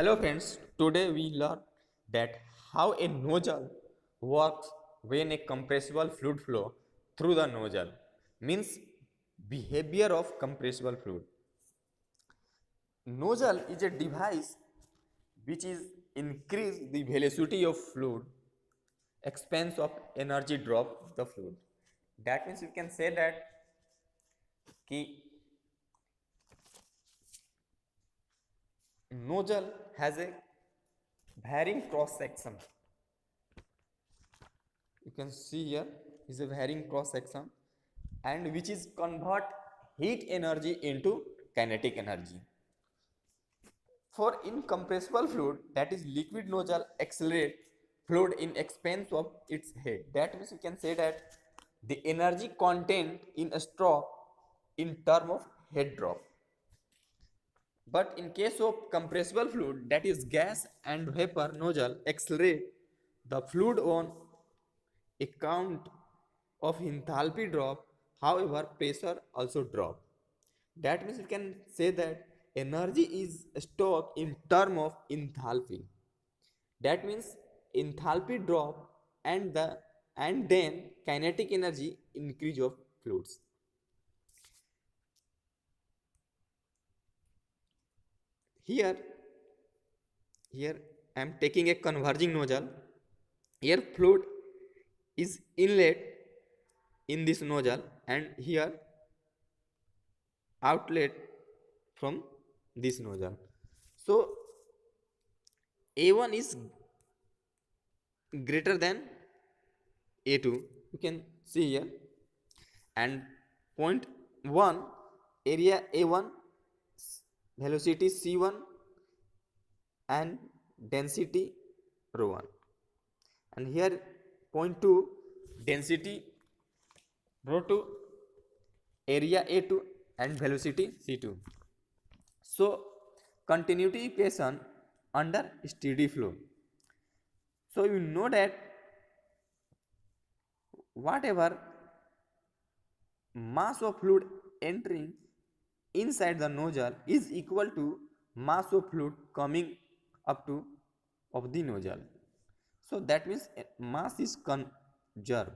Hello friends, today we learn that how a nozzle works when a compressible fluid flow through the nozzle, means behavior of compressible fluid. Nozzle is a device which is increase the velocity of fluid, expense of energy drop the fluid. That means you can say that ki nozzle has a varying cross section. You can see here is a varying cross section and which is convert heat energy into kinetic energy. For incompressible fluid, that is liquid nozzle accelerate fluid in expense of its head. That means you can say that the energy content in a straw in term of head drop. But in case of compressible fluid, that is gas and vapor nozzle accelerate the fluid on account of enthalpy drop, however pressure also drop. That means you can say that energy is stored in term of enthalpy. That means enthalpy drop and then kinetic energy increase of fluids. Here here I am taking a converging nozzle. Here fluid is inlet in this nozzle and here outlet from this nozzle. So A1 is greater than A2, you can see here, and point 1 area A1, velocity C1 and density rho 1, and here point 2 density rho 2, area A2 and velocity C2. So continuity equation under steady flow. So you know that whatever mass of fluid entering inside the nozzle is equal to mass of fluid coming up to of the nozzle. So that means mass is conserved.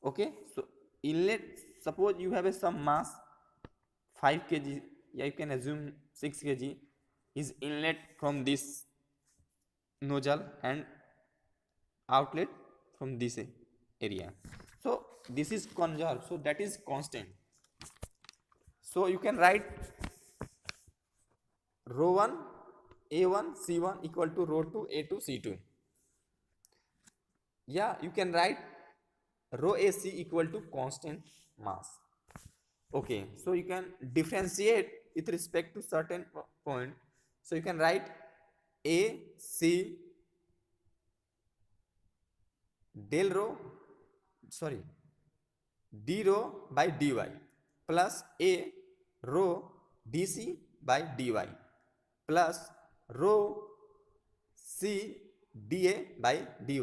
Okay, so inlet, suppose you have a some mass 5 kg, yeah, you can assume 6 kg is inlet from this nozzle and outlet from this area. So this is conserved, so that is constant. So you can write rho 1 A1 C1 equal to rho 2 A2 C2. Yeah, you can write rho AC equal to constant mass. Okay, so you can differentiate with respect to certain point. So you can write A C del rho, sorry, d rho by dy plus A rho dc by dy plus rho c dA by dy,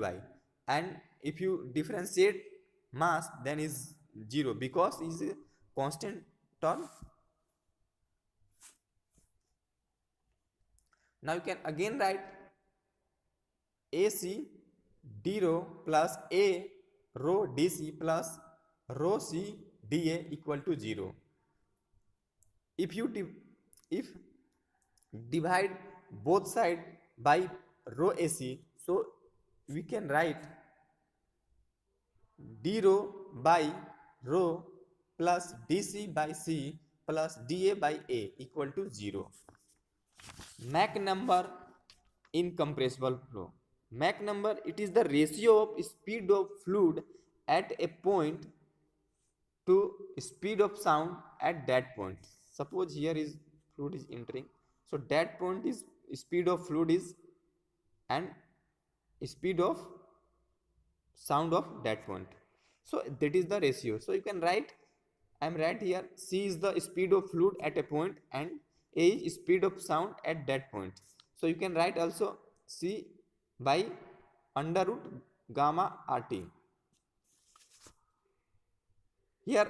and if you differentiate mass then is 0 because is a constant term. Now you can again write AC d rho plus A rho dc plus rho c dA equal to 0. If you if divide both side by rho AC, so we can write d rho by rho plus dc by c plus dA by A equal to 0. Mach number in compressible flow. Mach number, it is the ratio of speed of fluid at a point to speed of sound at that point. Suppose here is fluid is entering, so that point is speed of fluid is and speed of sound of that point. So that is the ratio. So you can write, I am right here, c is the speed of fluid at a point and A is speed of sound at that point. So you can write also c by under root gamma RT. Here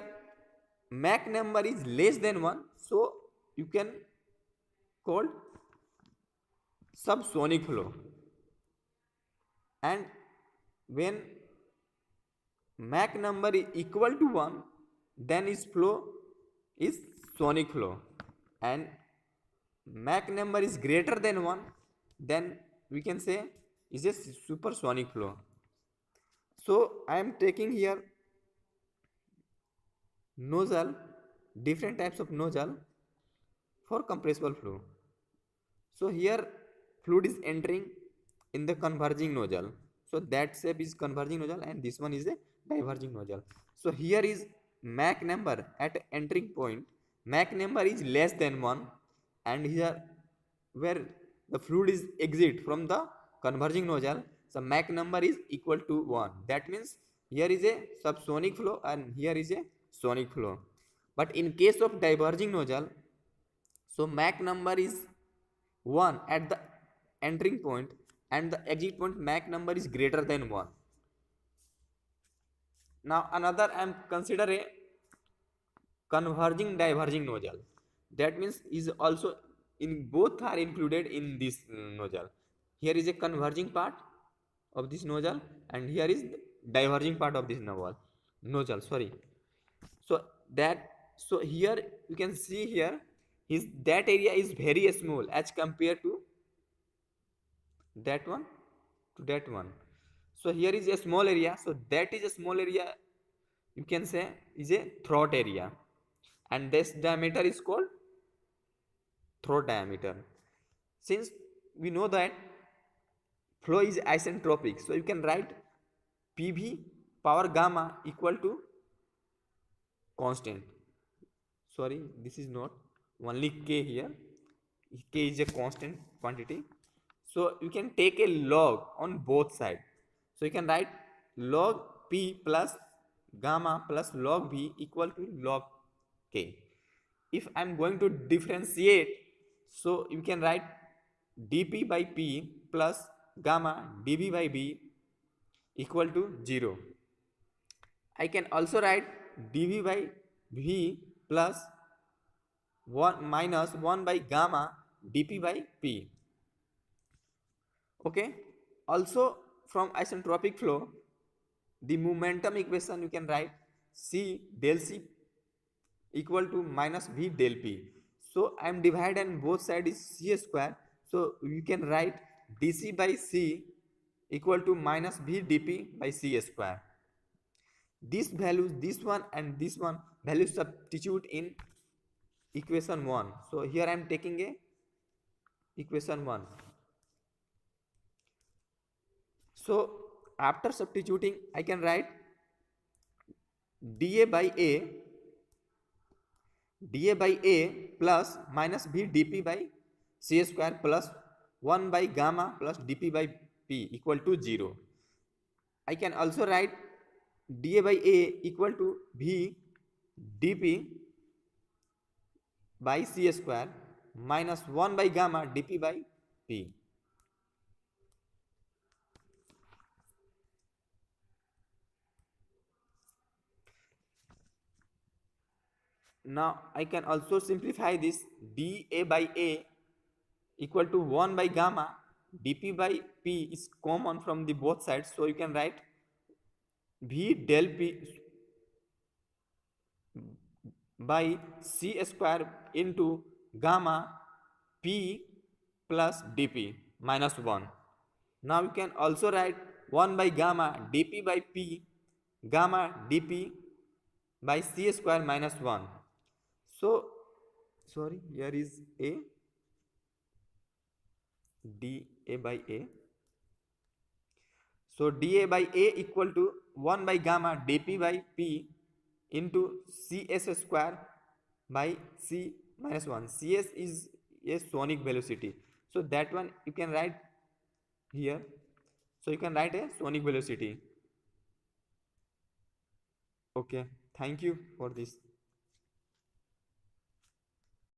Mach number is less than 1, so you can call subsonic flow, and when Mach number is equal to 1, then its flow is sonic flow, and Mach number is greater than 1, then we can say is a supersonic flow. So I am taking here nozzle, different types of nozzle for compressible flow. So here fluid is entering in the converging nozzle. So that shape is converging nozzle and this one is a diverging nozzle. So here is Mach number at entering point. Mach number is less than 1, and here where the fluid is exit from the converging nozzle, so Mach number is equal to 1. That means here is a subsonic flow and here is a sonic flow. But in case of diverging nozzle, so Mach number is 1 at the entering point and the exit point Mach number is greater than 1. Now another I am consider a converging diverging nozzle. That means is also in both are included in this nozzle. Here is a converging part of this nozzle and here is the diverging part of this nozzle. Sorry. So here you can see here is that area is very small as compared to that one to that one. So here is a small area, so that is a small area, you can say is a throat area, and this diameter is called throat diameter. Since we know that flow is isentropic, so you can write PV power gamma equal to constant. Sorry, this is not only K here. K is a constant quantity. So you can take a log on both sides. So you can write log P plus gamma plus log V equal to log K. If I am going to differentiate, so you can write dP by P plus gamma dV by V equal to 0. I can also write dV by V plus 1 minus 1 by gamma dP by P. Okay. Also from isentropic flow, the momentum equation you can write C del C equal to minus V del P. So I am dividing both sides is C square. So you can write dC by C equal to minus V dP by C square. These values, this one and this one value substitute in equation 1. So here I am taking a equation 1. So after substituting, I can write dA by A plus minus V dP by C square plus 1 by gamma plus dP by P equal to 0. I can also write dA by A equal to V dP by C square minus 1 by gamma dP by P. Now I can also simplify this dA by A equal to 1 by gamma dP by P is common from the both sides, so you can write V del P by C square into gamma P plus dP minus 1. Now you can also write 1 by gamma dP by P gamma dP by C square minus 1. So sorry, here is A dA by A. So dA by A equal to 1 by gamma dP by P into Cs square by C minus 1. Cs is a sonic velocity, so that one you can write here. So you can write a sonic velocity. Okay, thank you for this.